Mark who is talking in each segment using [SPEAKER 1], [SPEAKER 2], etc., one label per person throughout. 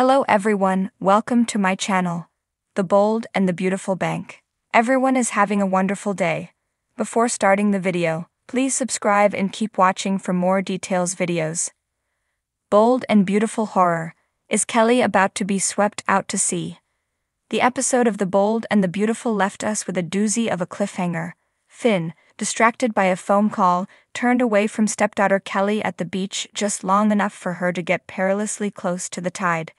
[SPEAKER 1] Hello everyone, welcome to my channel, The Bold and the Beautiful Bank. Everyone is having a wonderful day. Before starting the video, please subscribe and keep watching for more details videos. Bold and beautiful horror. Is Kelly about to be swept out to sea? The episode of The Bold and the Beautiful left us with a doozy of a cliffhanger. Finn, distracted by a phone call, turned away from stepdaughter Kelly at the beach just long enough for her to get perilously close to the tide.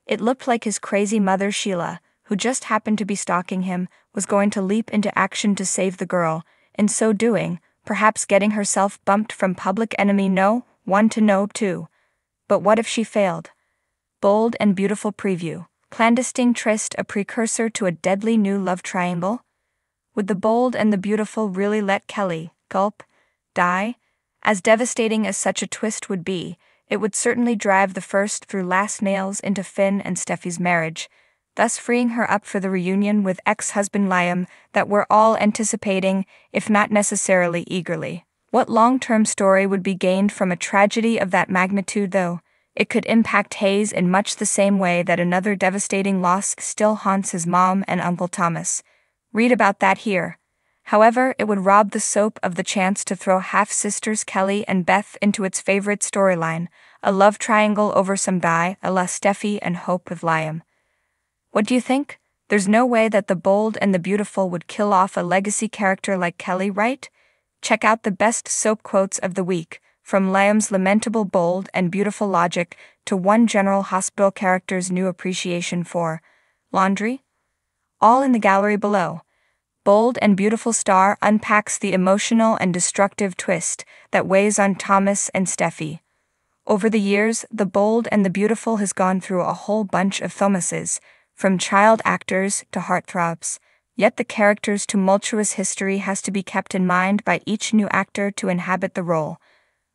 [SPEAKER 1] It looked like his crazy mother Sheila, who just happened to be stalking him, was going to leap into action to save the girl, in so doing, perhaps getting herself bumped from public enemy no. 1 to no. 2. But what if she failed? Bold and beautiful preview. Clandestine Tryst a precursor to a deadly new love triangle? Would the bold and the beautiful really let Kelly, die? As devastating as such a twist would be, it would certainly drive the first through last nails into Finn and Steffi's marriage, thus freeing her up for the reunion with ex-husband Liam that we're all anticipating, if not necessarily eagerly. What long-term story would be gained from a tragedy of that magnitude though? It could impact Hayes in much the same way that another devastating loss still haunts his mom and Uncle Thomas. Read about that here. However, it would rob the soap of the chance to throw half-sisters Kelly and Beth into its favorite storyline, a love triangle over some guy a la Steffi and Hope with Liam. What do you think? There's no way that the bold and the beautiful would kill off a legacy character like Kelly, right? Check out the best soap quotes of the week, from Liam's lamentable bold and beautiful logic to one General Hospital character's new appreciation for laundry. All in the gallery below. Bold and Beautiful star unpacks the emotional and destructive twist that weighs on Thomas and Steffi. Over the years, The Bold and the Beautiful has gone through a whole bunch of Thomases, from child actors to heartthrobs, yet the character's tumultuous history has to be kept in mind by each new actor to inhabit the role.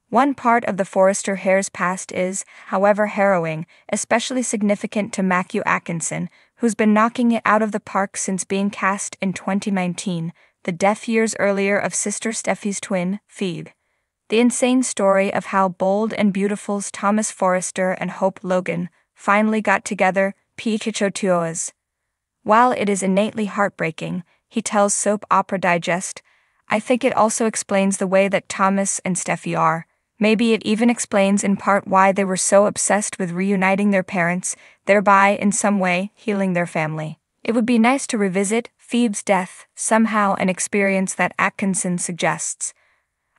[SPEAKER 1] One part of the Forrester Hare's past is, however, harrowing, especially significant to Matthew Atkinson, who's been knocking it out of the park since being cast in 2019, the death years earlier of sister Steffi's twin, Phoebe. The insane story of how Bold and Beautiful's Thomas Forrester and Hope Logan finally got together, Pichotuoas. While it is innately heartbreaking, he tells Soap Opera Digest, I think it also explains the way that Thomas and Steffi are. Maybe it even explains in part why they were so obsessed with reuniting their parents, thereby in some way healing their family. It would be nice to revisit Phoebe's death somehow, an experience that Atkinson suggests.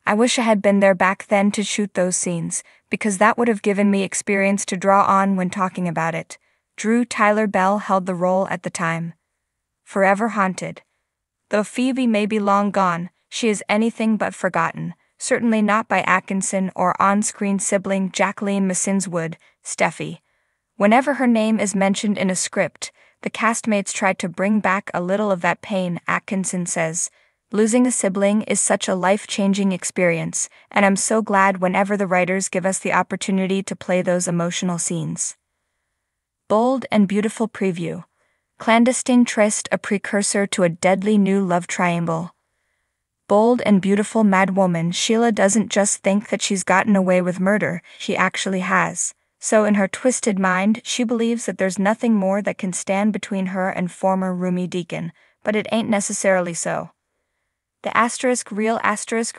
[SPEAKER 1] I wish I had been there back then to shoot those scenes, because that would have given me experience to draw on when talking about it. Drew Tyler Bell held the role at the time. Forever haunted. Though Phoebe may be long gone, she is anything but forgotten. Certainly not by Atkinson or on-screen sibling Jacqueline Massinswood, Steffi. Whenever her name is mentioned in a script, the castmates try to bring back a little of that pain, Atkinson says. Losing a sibling is such a life-changing experience, and I'm so glad whenever the writers give us the opportunity to play those emotional scenes. Bold and Beautiful preview. Clandestine Tryst a precursor to a deadly new love triangle. Bold and beautiful madwoman Sheila doesn't just think that she's gotten away with murder, she actually has. So in her twisted mind, she believes that there's nothing more that can stand between her and former roomie Deacon, but it ain't necessarily so. The real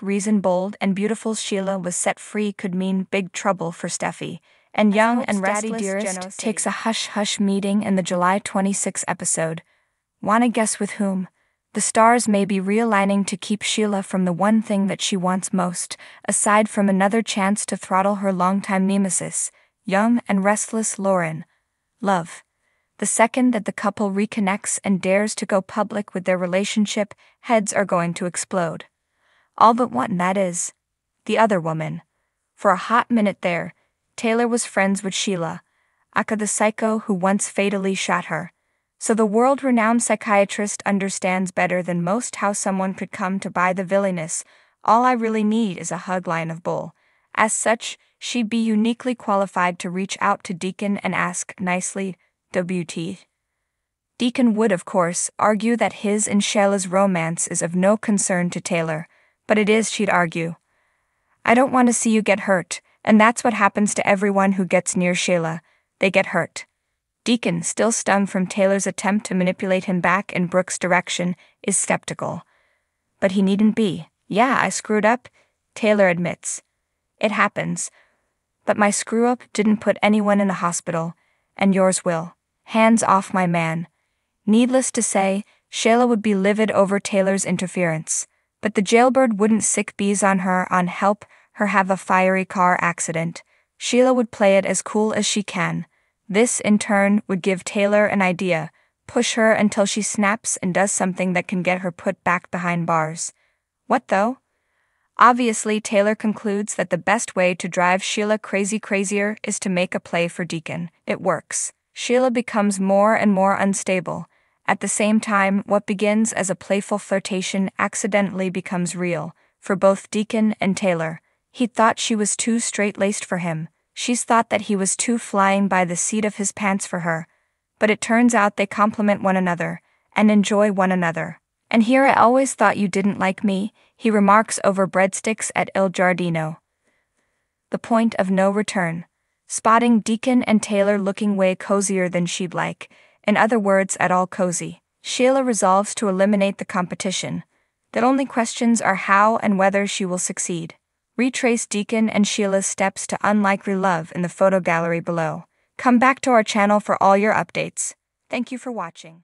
[SPEAKER 1] reason Bold and Beautiful Sheila was set free could mean big trouble for Steffi, and young and restless Dearest takes a hush-hush meeting in the July 26 episode. Wanna guess with whom? The stars may be realigning to keep Sheila from the one thing that she wants most, aside from another chance to throttle her longtime nemesis, young and restless Lauren. Love. The second that the couple reconnects and dares to go public with their relationship, heads are going to explode. All but one, that is. The other woman. For a hot minute there, Taylor was friends with Sheila, aka the psycho who once fatally shot her. So the world-renowned psychiatrist understands better than most how someone could come to buy the villainous. All I really need is a hug line of bull. As such, she'd be uniquely qualified to reach out to Deacon and ask nicely, WT. Deacon would, of course, argue that his and Sheila's romance is of no concern to Taylor, but it is, she'd argue. I don't want to see you get hurt, and that's what happens to everyone who gets near Sheila. They get hurt. Deacon, still stunned from Taylor's attempt to manipulate him back in Brooke's direction, is skeptical. But he needn't be. Yeah, I screwed up, Taylor admits. It happens. But my screw-up didn't put anyone in the hospital, and yours will. Hands off my man. Needless to say, Shayla would be livid over Taylor's interference. But the jailbird wouldn't sick bees on help her have a fiery car accident. Sheila would play it as cool as she can. This, in turn, would give Taylor an idea, push her until she snaps and does something that can get her put back behind bars. What though? Obviously, Taylor concludes that the best way to drive Sheila crazier is to make a play for Deacon. It works. Sheila becomes more and more unstable. At the same time, what begins as a playful flirtation accidentally becomes real, for both Deacon and Taylor. He thought she was too straight-laced for him. She's thought that he was too flying by the seat of his pants for her. But it turns out they complement one another, and enjoy one another. And here I always thought you didn't like me, he remarks over breadsticks at Il Giardino. The point of no return. Spotting Deacon and Taylor looking way cozier than she'd like, in other words, at all cozy. Sheila resolves to eliminate the competition. The only questions are how and whether she will succeed. Retrace Deacon and Sheila's steps to unlikely love in the photo gallery below. Come back to our channel for all your updates. Thank you for watching.